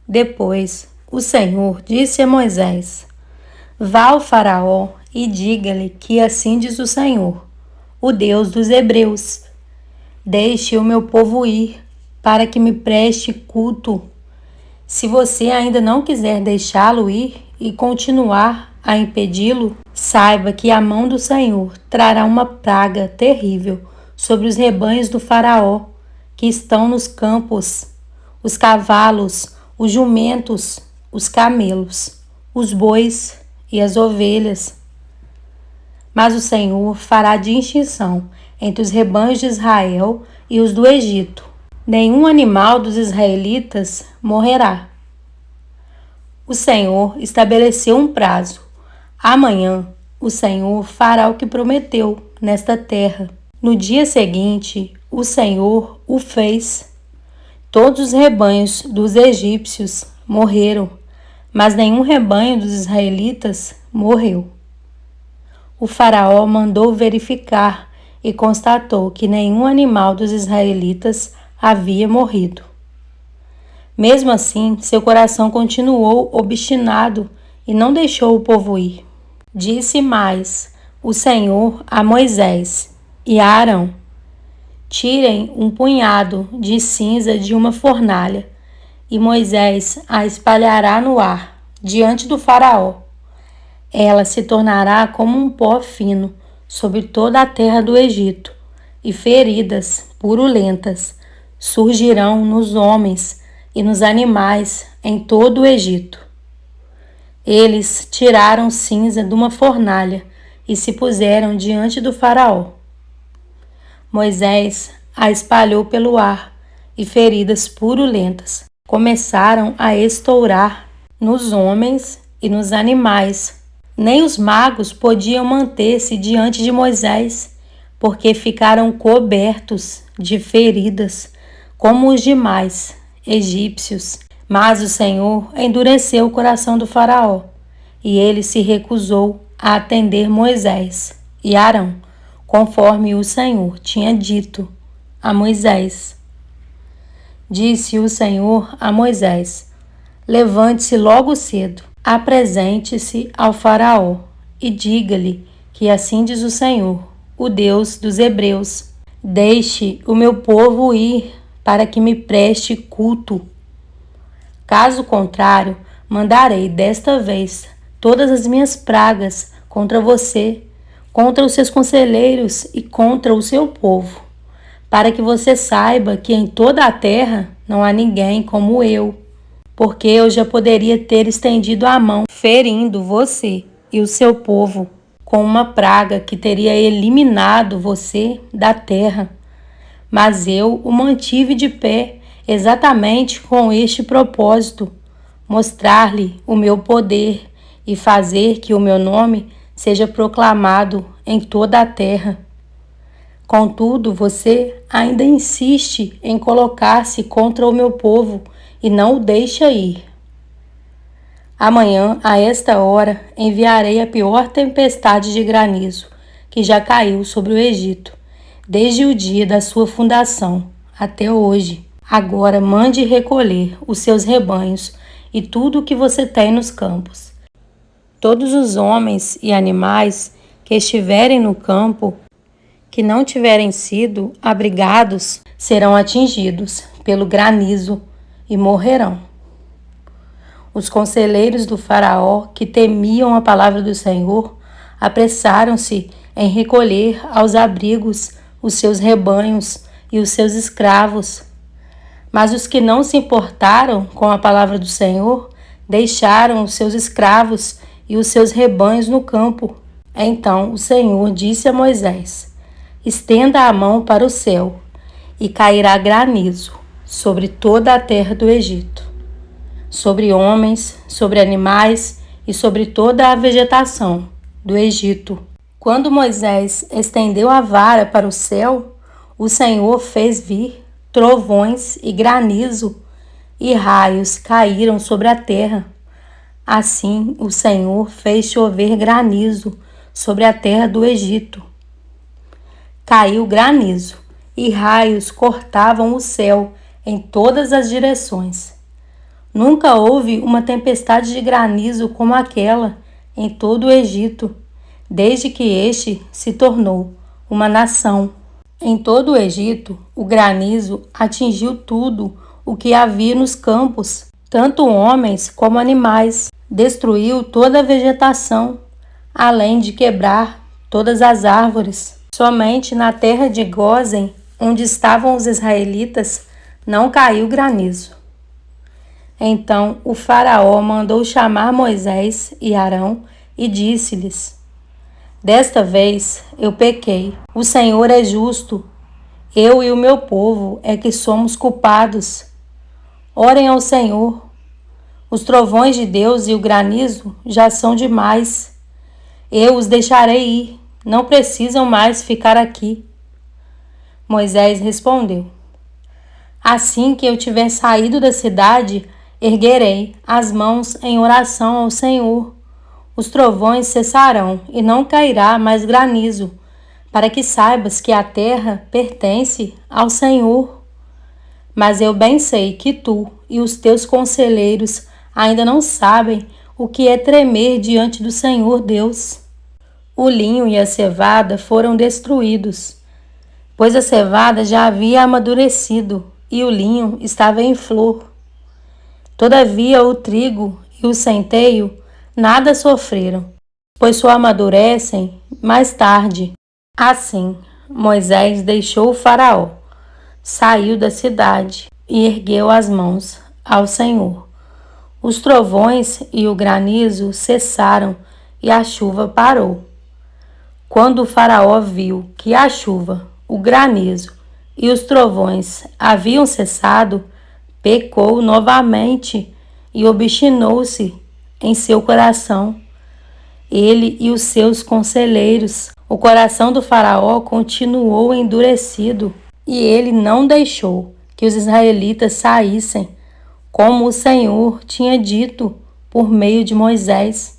Depois, o Senhor disse a Moisés: Vá ao Faraó e diga-lhe que assim diz o Senhor, o Deus dos Hebreus: Deixe o meu povo ir, para que me preste culto. Se você ainda não quiser deixá-lo ir e continuar a impedi-lo, saiba que a mão do Senhor trará uma praga terrível sobre os rebanhos do Faraó, que estão nos campos, os cavalos, os jumentos, os camelos, os bois e as ovelhas. Mas o Senhor fará distinção entre os rebanhos de Israel e os do Egito. Nenhum animal dos israelitas morrerá. O Senhor estabeleceu um prazo. Amanhã o Senhor fará o que prometeu nesta terra. No dia seguinte, o Senhor o fez. Todos os rebanhos dos egípcios morreram, mas nenhum rebanho dos israelitas morreu. O Faraó mandou verificar e constatou que nenhum animal dos israelitas havia morrido. Mesmo assim, seu coração continuou obstinado e não deixou o povo ir. Disse mais o Senhor a Moisés e a Arão: Tirem um punhado de cinza de uma fornalha, e Moisés a espalhará no ar, diante do Faraó. Ela se tornará como um pó fino sobre toda a terra do Egito, e feridas purulentas surgirão nos homens e nos animais em todo o Egito. Eles tiraram cinza de uma fornalha e se puseram diante do Faraó. Moisés a espalhou pelo ar, e feridas purulentas começaram a estourar nos homens e nos animais. Nem os magos podiam manter-se diante de Moisés, porque ficaram cobertos de feridas, como os demais egípcios. Mas o Senhor endureceu o coração do Faraó, e ele se recusou a atender Moisés e Arão, conforme o Senhor tinha dito a Moisés. Disse o Senhor a Moisés: Levante-se logo cedo, apresente-se ao Faraó e diga-lhe que assim diz o Senhor, o Deus dos Hebreus: Deixe o meu povo ir, para que me preste culto. Caso contrário, mandarei desta vez todas as minhas pragas contra você, contra os seus conselheiros e contra o seu povo, para que você saiba que em toda a terra não há ninguém como eu, porque eu já poderia ter estendido a mão, ferindo você e o seu povo com uma praga que teria eliminado você da terra. Mas eu o mantive de pé exatamente com este propósito: mostrar-lhe o meu poder e fazer que o meu nome seja proclamado em toda a terra. Contudo, você ainda insiste em colocar-se contra o meu povo e não o deixa ir. Amanhã, a esta hora, enviarei a pior tempestade de granizo que já caiu sobre o Egito, desde o dia da sua fundação até hoje. Agora mande recolher os seus rebanhos e tudo o que você tem nos campos. Todos os homens e animais que estiverem no campo, que não tiverem sido abrigados, serão atingidos pelo granizo e morrerão. Os conselheiros do Faraó, que temiam a palavra do Senhor, apressaram-se em recolher aos abrigos os seus rebanhos e os seus escravos. Mas os que não se importaram com a palavra do Senhor deixaram os seus escravos e os seus rebanhos no campo. Então o Senhor disse a Moisés: Estenda a mão para o céu, e cairá granizo sobre toda a terra do Egito, sobre homens, sobre animais e sobre toda a vegetação do Egito. Quando Moisés estendeu a vara para o céu, o Senhor fez vir trovões e granizo, e raios caíram sobre a terra. Assim o Senhor fez chover granizo sobre a terra do Egito. Caiu granizo, e raios cortavam o céu em todas as direções. Nunca houve uma tempestade de granizo como aquela em todo o Egito, desde que este se tornou uma nação. Em todo o Egito, o granizo atingiu tudo o que havia nos campos, tanto homens como animais. Destruiu toda a vegetação, além de quebrar todas as árvores. Somente na terra de Gósen, onde estavam os israelitas, não caiu granizo. Então o faraó mandou chamar Moisés e Arão e disse-lhes: Desta vez eu pequei. O Senhor é justo. Eu e o meu povo é que somos culpados. Orem ao Senhor. Os trovões de Deus e o granizo já são demais. Eu os deixarei ir. Não precisam mais ficar aqui. Moisés respondeu: Assim que eu tiver saído da cidade, erguerei as mãos em oração ao Senhor. Os trovões cessarão e não cairá mais granizo, para que saibas que a terra pertence ao Senhor. Mas eu bem sei que tu e os teus conselheiros ainda não sabem o que é tremer diante do Senhor Deus. O linho e a cevada foram destruídos, pois a cevada já havia amadurecido e o linho estava em flor. Todavia o trigo e o centeio nada sofreram, pois só amadurecem mais tarde. Assim, Moisés deixou o faraó, saiu da cidade e ergueu as mãos ao Senhor. Os trovões e o granizo cessaram e a chuva parou. Quando o faraó viu que a chuva, o granizo e os trovões haviam cessado, pecou novamente e obstinou-se em seu coração, ele e os seus conselheiros. O coração do faraó continuou endurecido e ele não deixou que os israelitas saíssem, como o Senhor tinha dito por meio de Moisés.